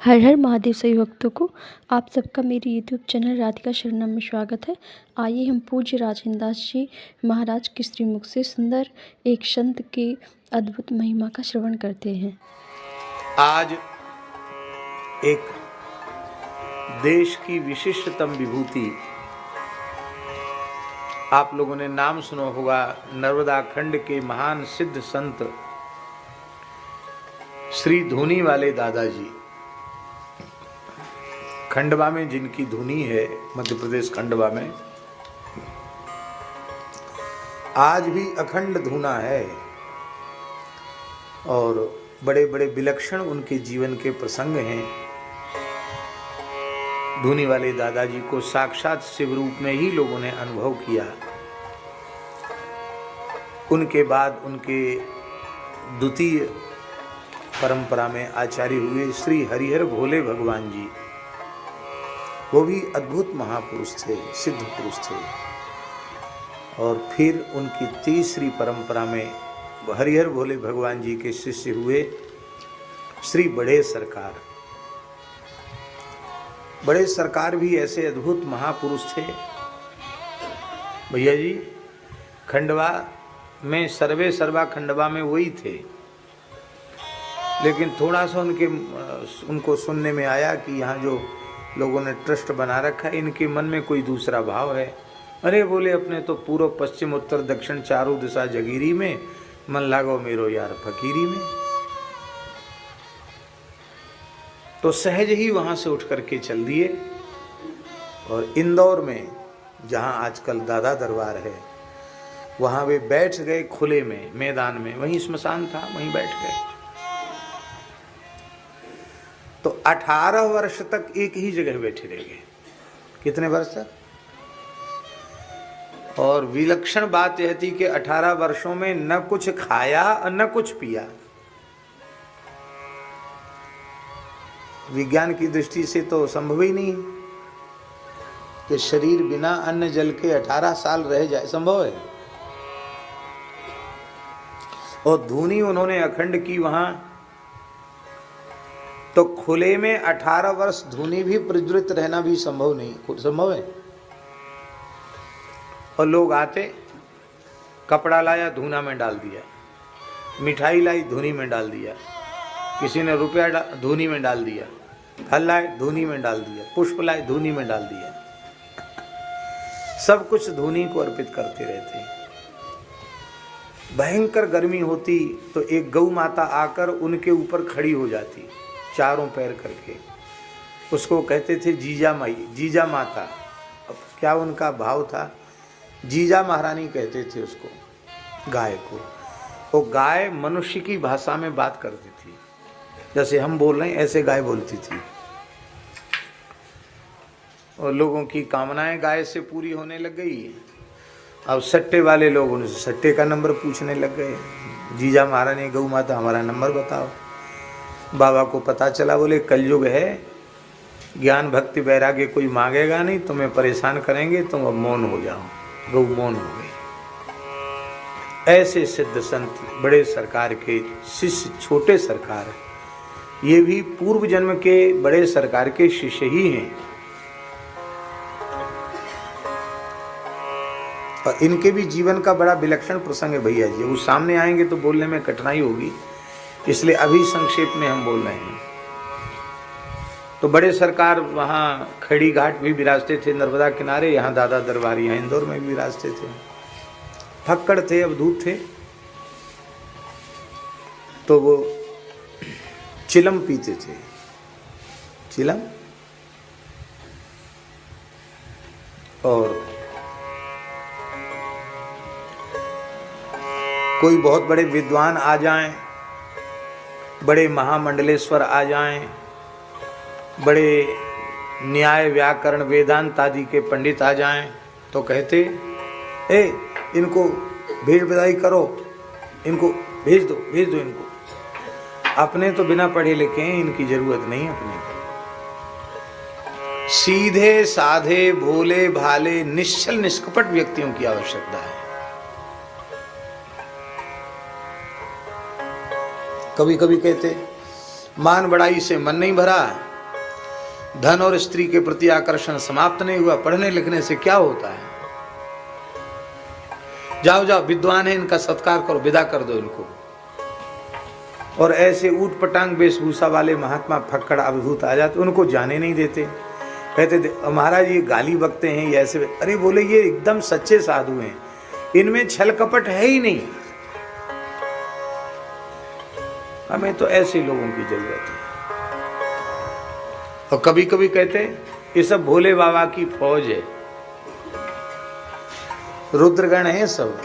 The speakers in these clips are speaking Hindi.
हर हर महादेव सभी भक्तों को आप सबका मेरे यूट्यूब चैनल राधिका शरणम में स्वागत है। आइए हम पूज्य राजेंद्र दास जी महाराज के श्रीमुख से सुंदर एक संत की अद्भुत महिमा का श्रवण करते हैं। आज एक देश की विशिष्टतम विभूति, आप लोगों ने नाम सुना होगा, नर्मदा खंड के महान सिद्ध संत श्री धूनी वाले दादाजी। खंडवा में जिनकी धुनी है, मध्य प्रदेश खंडवा में आज भी अखंड धुना है और बड़े बड़े विलक्षण उनके जीवन के प्रसंग हैं। धुनी वाले दादाजी को साक्षात शिव रूप में ही लोगों ने अनुभव किया। उनके बाद उनके द्वितीय परंपरा में आचार्य हुए श्री हरिहर भोले भगवान जी। वो भी अद्भुत महापुरुष थे, सिद्ध पुरुष थे। और फिर उनकी तीसरी परंपरा में हरिहर भोले भगवान जी के शिष्य हुए श्री बड़े सरकार। बड़े सरकार भी ऐसे अद्भुत महापुरुष थे भैया जी। खंडवा में सर्वे सर्वा खंडवा में वही थे, लेकिन थोड़ा सा उनको सुनने में आया कि यहाँ जो लोगों ने ट्रस्ट बना रखा है, इनके मन में कोई दूसरा भाव है। अरे बोले, अपने तो पूर्व पश्चिम उत्तर दक्षिण चारों दिशा जगीरी में, मन लागो मेरो यार फकीरी में। तो सहज ही वहां से उठ करके चल दिए और इंदौर में, जहां आजकल दादा दरबार है, वहां वे बैठ गए खुले में, मैदान में। वहीं स्मशान था, वहीं बैठ गए। तो 18 वर्ष तक एक ही जगह बैठे रह गए। कितने वर्ष तक? और विलक्षण बात यह थी कि 18 वर्षों में न कुछ खाया और न कुछ पिया। विज्ञान की दृष्टि से तो संभव ही नहीं कि शरीर बिना अन्न जल के 18 साल रह जाए। संभव है? और धुनी उन्होंने अखंड की वहां, तो खुले में 18 वर्ष धुनी भी प्रज्वलित रहना भी संभव नहीं। संभव है? और लोग आते, कपड़ा लाया धुना में डाल दिया, मिठाई लाई धुनी में डाल दिया, किसी ने रुपया धुनी में डाल दिया, फल लाए धुनी में डाल दिया, पुष्प लाए धुनी में डाल दिया। सब कुछ धुनी को अर्पित करते रहते। भयंकर गर्मी होती तो एक गौ माता आकर उनके ऊपर खड़ी हो जाती, चारों पैर करके। उसको कहते थे जीजा माई, जीजा माता। अब क्या उनका भाव था? जीजा महारानी कहते थे उसको, गाय को। वो गाय मनुष्य की भाषा में बात करती थी, जैसे हम बोल रहे हैं ऐसे गाय बोलती थी। और लोगों की कामनाएं गाय से पूरी होने लग गई। अब सट्टे वाले लोग उनसे सट्टे का नंबर पूछने लग गए। जीजा महारानी, गौ माता हमारा नंबर बताओ। बाबा को पता चला, बोले कलयुग है, ज्ञान भक्ति वैराग्य कोई मांगेगा नहीं, तुम्हें परेशान करेंगे, तुम अब मौन हो जाओ। गौ मौन हो गई। ऐसे सिद्ध संत बड़े सरकार के शिष्य, छोटे सरकार, ये भी पूर्व जन्म के बड़े सरकार के शिष्य ही हैं। और इनके भी जीवन का बड़ा विलक्षण प्रसंग है भैया जी। वो सामने आएंगे तो बोलने में कठिनाई होगी, इसलिए अभी संक्षेप में हम बोल रहे हैं। तो बड़े सरकार वहाँ खड़ी घाट भी विराजते थे, नर्मदा किनारे। यहाँ दादा दरबार, यहाँ इंदौर में भी विराजते थे। फक्कड़ थे, अवधूत थे। तो वो चिलम पीते थे। चिलम। और कोई बहुत बड़े विद्वान आ जाएं, बड़े महामंडलेश्वर आ जाएं, बड़े न्याय व्याकरण वेदांत आदि के पंडित आ जाएं, तो कहते, ए इनको भेज बधाई करो, इनको भेज दो इनको। अपने तो बिना पढ़े लिखे हैं, इनकी जरूरत नहीं अपने को। सीधे साधे भोले भाले निश्चल निष्कपट व्यक्तियों की आवश्यकता है। कभी कभी कहते, मान बढ़ाई से मन नहीं भरा, धन और स्त्री के प्रति आकर्षण समाप्त नहीं हुआ, पढ़ने लिखने से क्या होता है? जाओ जाओ, विद्वान है, इनका सत्कार करो, विदा कर दो इनको। और ऐसे ऊट पटांग वेशभूषा वाले महात्मा फक्कड़ अभिभूत आ जाते, उनको जाने नहीं देते। कहते थे महाराज ये गाली बकते हैं, ये ऐसे। अरे बोले ये एकदम सच्चे साधु हैं, इनमें छल कपट है ही नहीं। हमें तो ऐसे लोगों की जरूरत है। और कभी कभी कहते ये सब भोले बाबा की फौज है, रुद्रगण है सब,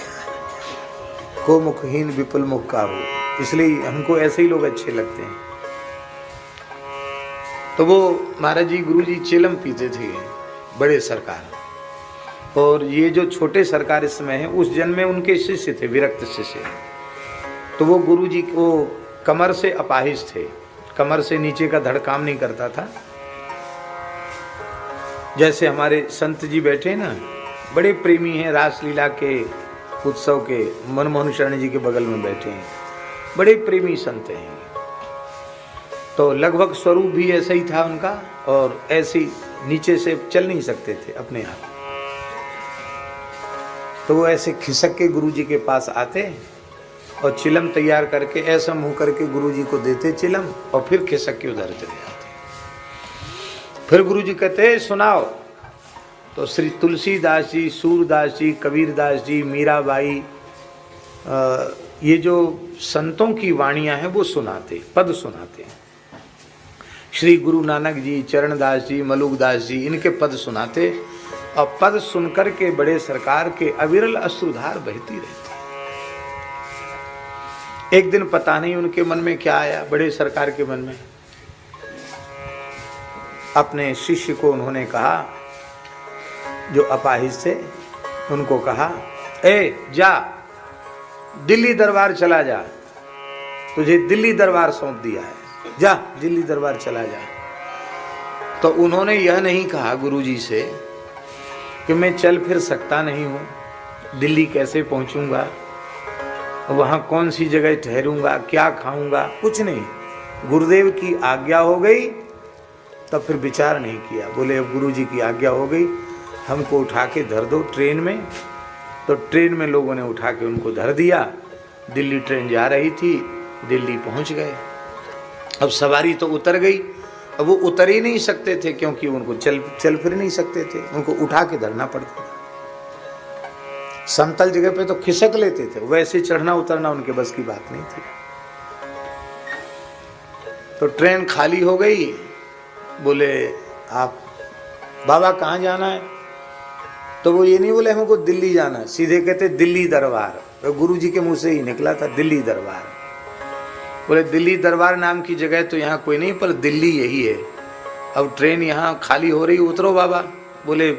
को मुखहीन विपुल मुख का हो, इसलिए हमको ऐसे ही लोग अच्छे लगते हैं। तो वो महाराज जी गुरु जी चिलम पीते थे, बड़े सरकार। और ये जो छोटे सरकार इस समय है, उस जन्म में उनके शिष्य थे, विरक्त शिष्य। तो वो गुरु जी को कमर से अपाहिज थे, कमर से नीचे का धड़ काम नहीं करता था। जैसे हमारे संत जी बैठे ना, बड़े प्रेमी हैं, रासलीला के उत्सव के, मनमोहन शरण जी के बगल में बैठे हैं, बड़े प्रेमी संत हैं। तो लगभग स्वरूप भी ऐसा ही था उनका, और ऐसे नीचे से चल नहीं सकते थे अपने आप। तो वो ऐसे खिसक के गुरु जी के पास आते और चिलम तैयार करके ऐसा मुंह करके गुरु जी को देते चिलम, और फिर खिसक के उधर चले जाते। फिर गुरु जी कहते सुनाओ। तो श्री तुलसीदास जी, सूरदास जी, कबीरदास जी, मीराबाई, ये जो संतों की वाणियां हैं वो सुनाते, पद सुनाते। श्री गुरु नानक जी, चरणदास जी, मलुकदास जी, इनके पद सुनाते। और पद सुनकर के बड़े सरकार के अविरल अश्रुधार बहती रहती। एक दिन पता नहीं उनके मन में क्या आया, बड़े सरकार के मन में, अपने शिष्य को उन्होंने कहा, जो अपाहिज थे उनको कहा, ए जा दिल्ली दरबार चला जा, तुझे दिल्ली दरबार सौंप दिया है, जा दिल्ली दरबार चला जा। तो उन्होंने यह नहीं कहा गुरुजी से कि मैं चल फिर सकता नहीं हूँ, दिल्ली कैसे पहुँचूँगा, वहाँ कौन सी जगह ठहरूंगा, क्या खाऊंगा, कुछ नहीं। गुरुदेव की आज्ञा हो गई, तब फिर विचार नहीं किया। बोले अब गुरुजी की आज्ञा हो गई, हमको उठा के धर दो ट्रेन में। तो ट्रेन में लोगों ने उठा के उनको धर दिया। दिल्ली ट्रेन जा रही थी, दिल्ली पहुंच गए। अब सवारी तो उतर गई, अब वो उतर ही नहीं सकते थे, क्योंकि उनको चल फिर नहीं सकते थे, उनको उठा के धरना पड़ता था। समतल जगह पे तो खिसक लेते थे, वैसे चढ़ना उतरना उनके बस की बात नहीं थी। तो ट्रेन खाली हो गई। बोले आप बाबा कहाँ जाना है? तो वो ये नहीं बोले हमको दिल्ली जाना है, सीधे कहते दिल्ली दरबार। तो गुरु जी के मुंह से ही निकला था दिल्ली दरबार। बोले दिल्ली दरबार नाम की जगह तो यहाँ कोई नहीं, पर दिल्ली यही है। अब ट्रेन यहाँ खाली हो रही, उतरो बाबा। बोले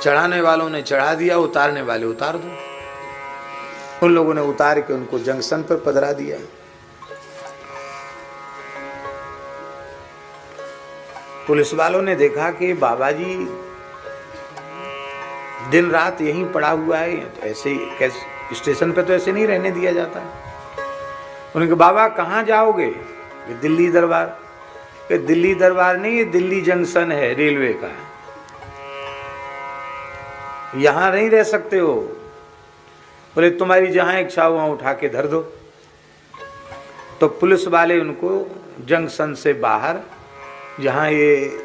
चढ़ाने वालों ने चढ़ा दिया, उतारने वाले उतार दो। उन लोगों ने उतार के उनको जंक्शन पर पधरा दिया। पुलिस वालों ने देखा कि बाबा जी दिन रात यहीं पड़ा हुआ है, तो ऐसे कैसे स्टेशन पे तो ऐसे नहीं रहने दिया जाता। उन्होंने कहा बाबा कहाँ जाओगे? ये दिल्ली दरबार। कि दिल्ली दरबार नहीं, ये दिल्ली जंक्शन है रेलवे का, यहाँ नहीं रह सकते हो। बोले तुम्हारी जहाँ इच्छा हो वहाँ उठा के धर दो। तो पुलिस वाले उनको जंक्शन से बाहर, जहाँ ये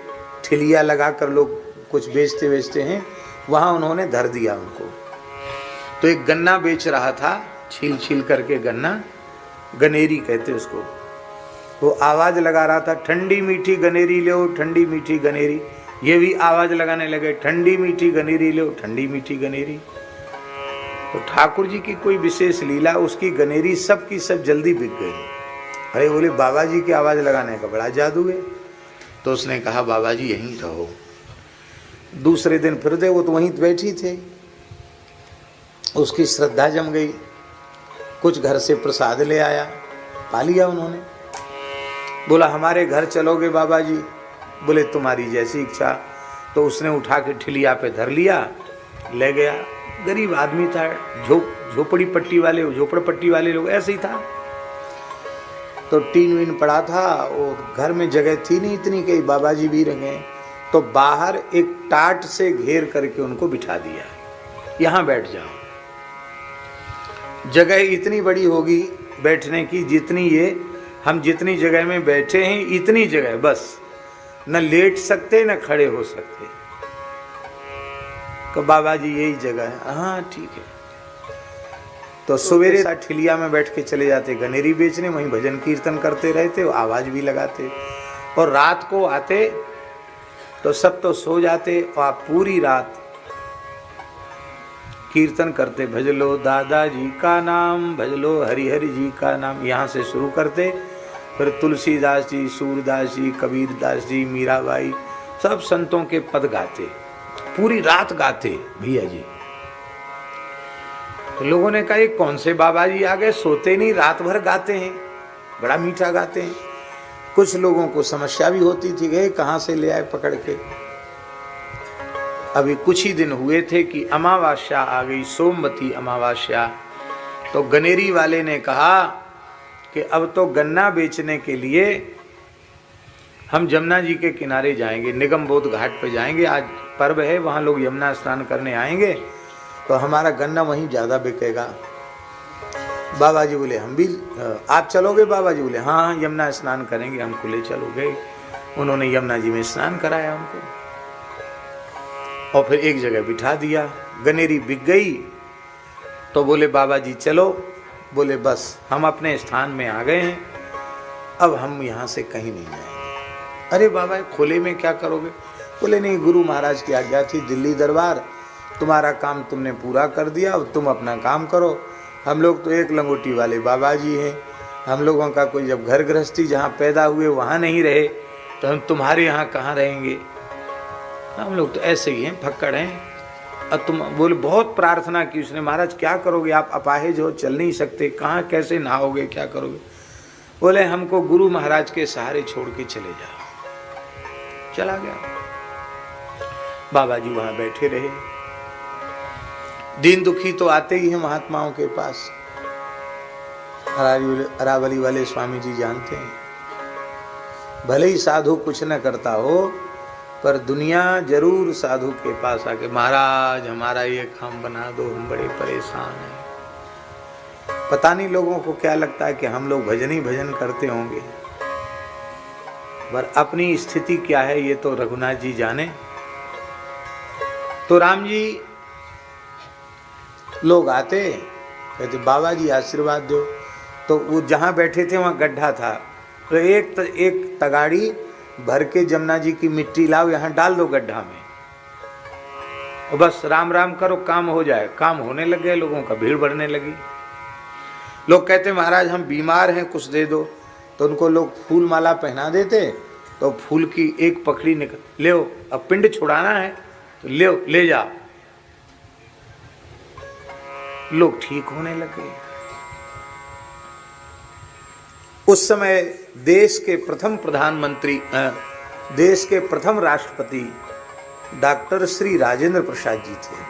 ठिलिया लगा कर लोग कुछ बेचते हैं, वहाँ उन्होंने धर दिया उनको। तो एक गन्ना बेच रहा था, छील छील करके गन्ना, गनेरी कहते उसको। वो आवाज़ लगा रहा था, ठंडी मीठी गनेरी लो, ठंडी मीठी गनेरी। ये भी आवाज़ लगाने लगे, ठंडी मीठी गनेरी लो, ठंडी मीठी गनेरी। तो ठाकुर जी की कोई विशेष लीला, उसकी गनेरी सब की सब जल्दी बिक गई। अरे बोले बाबा जी की आवाज़ लगाने का बड़ा जादू है। तो उसने कहा बाबा जी यहीं रहो। दूसरे दिन फिर दे, वो तो वहीं बैठी थे। उसकी श्रद्धा जम गई, कुछ घर से प्रसाद ले आया, पा लिया उन्होंने। बोला हमारे घर चलोगे बाबा जी? बोले तुम्हारी जैसी इच्छा। तो उसने उठा के ठिलिया पे धर लिया, ले गया। गरीब आदमी था, झोपड़पट्टी वाले लोग, ऐसे ही था। तो टीन वीन पड़ा था, और घर में जगह थी नहीं इतनी कि बाबा जी भी रहें। तो बाहर एक टाट से घेर करके उनको बिठा दिया, यहां बैठ जाओ। जगह इतनी बड़ी होगी बैठने की, जितनी ये हम जितनी जगह में बैठे हैं इतनी जगह, बस न लेट सकते न खड़े हो सकते। तो बाबा जी यही जगह है। हाँ ठीक है। तो सवेरे ठिलिया में बैठ के चले जाते गनेरी बेचने, वहीं भजन कीर्तन करते रहते, आवाज भी लगाते। और रात को आते तो सब तो सो जाते और आप पूरी रात कीर्तन करते, भज लो दादाजी का नाम, भज लो हरिहरि जी का नाम। यहाँ से शुरू करते, फिर तुलसीदास जी, सूरदास जी, कबीरदास जी, मीराबाई, सब संतों के पद गाते, पूरी रात गाते भैया जी। तो लोगों ने कहा ये कौन से बाबा जी आ गए, सोते नहीं, रात भर गाते हैं, बड़ा मीठा गाते हैं। कुछ लोगों को समस्या भी होती थी, गए कहाँ से ले आए पकड़ के। अभी कुछ ही दिन हुए थे कि अमावस्या आ गई, सोमवती अमावस्या। तो गनेरी वाले ने कहा कि अब तो गन्ना बेचने के लिए हम यमुना जी के किनारे जाएंगे, निगम बोध घाट पर जाएंगे, आज पर्व है, वहाँ लोग यमुना स्नान करने आएंगे, तो हमारा गन्ना वहीं ज़्यादा बिकेगा। बाबा जी बोले हम भी, आप चलोगे? बाबा जी बोले हाँ हाँ, यमुना स्नान करेंगे, हमको ले चलोगे। उन्होंने यमुना जी में स्नान कराया हमको और फिर एक जगह बिठा दिया। गनेरी बिक गई तो बोले बाबा जी चलो, बोले बस हम अपने स्थान में आ गए हैं, अब हम यहाँ से कहीं नहीं जाएंगे। अरे बाबा खोले में क्या करोगे? बोले नहीं, गुरु महाराज की आज्ञा थी, दिल्ली दरबार, तुम्हारा काम तुमने पूरा कर दिया, अब तुम अपना काम करो। हम लोग तो एक लंगोटी वाले बाबा जी हैं, हम लोगों का कोई जब घर गृहस्थी जहाँ पैदा हुए वहाँ नहीं रहे तो हम तुम्हारे यहाँ कहाँ रहेंगे? हम लोग तो ऐसे ही हैं, फक्कड़ हैं। अब तुम बोले, बहुत प्रार्थना की उसने, महाराज क्या करोगे, आप अपाहिज हो, चल नहीं सकते, कहाँ कैसे नहाओगे, क्या करोगे? बोले हमको गुरु महाराज के सहारे छोड़ के चले जाओ। चला गया। बाबा जी वहां बैठे रहे। दीन दुखी तो आते ही हैं महात्माओं के पास, अरावली वाले स्वामी जी जानते हैं, भले ही साधु कुछ न करता हो पर दुनिया जरूर साधु के पास आके, महाराज हमारा ये काम बना दो, हम बड़े परेशान हैं। पता नहीं लोगों को क्या लगता है कि हम लोग भजन ही भजन करते होंगे, पर अपनी स्थिति क्या है ये तो रघुनाथ जी जाने। तो राम जी लोग आते, कहते बाबा जी आशीर्वाद दो। तो वो जहाँ बैठे थे वहाँ गड्ढा था, तो एक तगाड़ी भर के जमुना जी की मिट्टी लाओ, यहाँ डाल दो गड्ढा में, और बस राम राम करो, काम हो जाए। काम होने लग गए, लोगों का भीड़ बढ़ने लगी। लोग कहते महाराज हम बीमार हैं, कुछ दे दो। तो उनको लोग फूल माला पहना देते, तो फूल की एक पखड़ी निकल, ले अब पिंड छुड़ाना है तो ले जा। लोग ठीक होने लगे। उस समय देश के प्रथम प्रधानमंत्री, देश के प्रथम राष्ट्रपति डॉक्टर श्री राजेंद्र प्रसाद जी थे।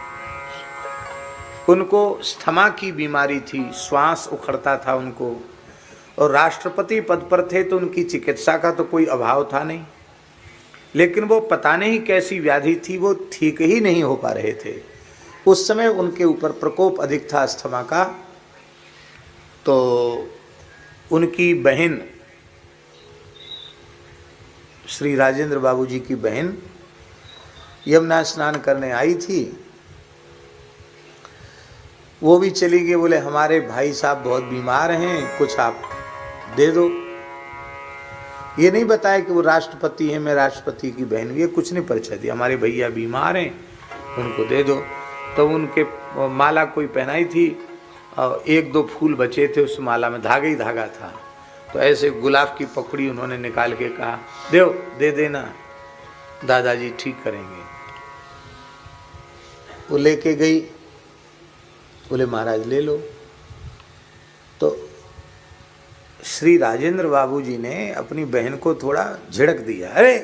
उनको स्थमा की बीमारी थी, श्वास उखड़ता था उनको, और राष्ट्रपति पद पर थे तो उनकी चिकित्सा का तो कोई अभाव था नहीं, लेकिन वो पता नहीं कैसी व्याधि थी, वो ठीक ही नहीं हो पा रहे थे। उस समय उनके ऊपर प्रकोप अधिक था अस्थमा का। तो उनकी बहन, श्री राजेंद्र बाबू जी की बहन यमुना स्नान करने आई थी, वो भी चली गई। बोले हमारे भाई साहब बहुत बीमार हैं, कुछ आप दे दो। ये नहीं बताया कि वो राष्ट्रपति हैं, मैं राष्ट्रपति की बहन हुई है, कुछ नहीं परिचय दिया। हमारे भैया बीमार हैं, उनको दे दो। तो उनके माला कोई पहनाई थी और एक दो फूल बचे थे उस माला में, धागा ही धागा था। तो ऐसे गुलाब की पकड़ी उन्होंने निकाल के कहा दे देना, दादाजी ठीक करेंगे। वो लेके गई, बोले महाराज ले लो। तो श्री राजेंद्र बाबू जी ने अपनी बहन को थोड़ा झिड़क दिया, अरे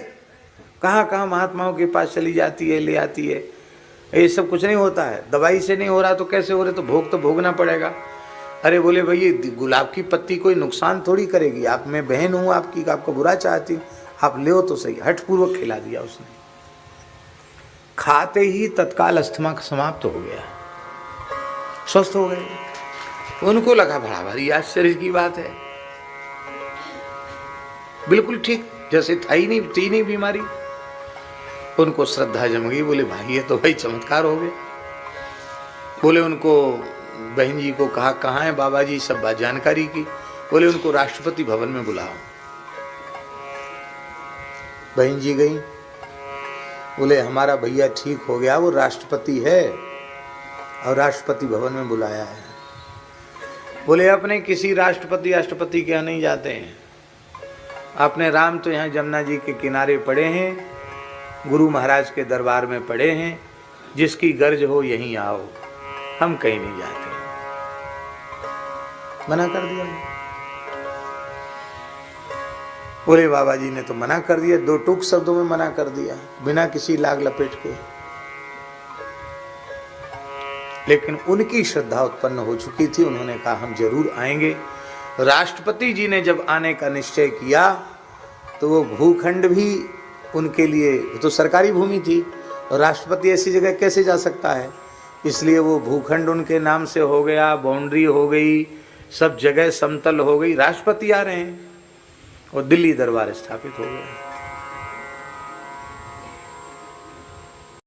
कहाँ कहाँ महात्माओं के पास चली जाती है, ले आती है, ये सब कुछ नहीं होता है, दवाई से नहीं हो रहा तो कैसे हो रहे, तो भोग तो भोगना पड़ेगा। अरे बोले भाई ये गुलाब की पत्ती कोई नुकसान थोड़ी करेगी, आप, मैं बहन हूँ आपकी, आपको बुरा चाहती हूँ, आप ले तो सही। हठपूर्वक खिला दिया उसने। खाते ही तत्काल अस्थमा समाप्त हो गया, स्वस्थ हो गए। उनको लगा बड़ा भारी आश्चर्य की बात है, बिल्कुल ठीक जैसे थी नहीं बीमारी। उनको श्रद्धा जम गई, बोले भाई ये तो भाई चमत्कार हो गया। बोले उनको बहन जी को कहा कहाँ है बाबा जी, सब बात जानकारी की। बोले उनको राष्ट्रपति भवन में बुलाओ। बहन जी गई, बोले हमारा भैया ठीक हो गया, वो राष्ट्रपति है और राष्ट्रपति भवन में बुलाया है। बोले अपने किसी राष्ट्रपति के यहाँ नहीं जाते हैं, अपने राम तो यहाँ जमुना जी के किनारे पड़े हैं, गुरु महाराज के दरबार में पड़े हैं, जिसकी गर्ज हो यहीं आओ, हम कहीं नहीं जाते। मना कर दिया। बोले बाबा जी ने तो मना कर दिया, दो टूक शब्दों में मना कर दिया, बिना किसी लाग लपेट के। लेकिन उनकी श्रद्धा उत्पन्न हो चुकी थी, उन्होंने कहा हम जरूर आएंगे। राष्ट्रपति जी ने जब आने का निश्चय किया तो वो भूखंड भी उनके लिए, तो सरकारी भूमि थी और राष्ट्रपति ऐसी जगह कैसे जा सकता है, इसलिए वो भूखंड उनके नाम से हो गया, बाउंड्री हो गई, सब जगह समतल हो गई। राष्ट्रपति आ रहे हैं और दिल्ली दरबार स्थापित हो गया।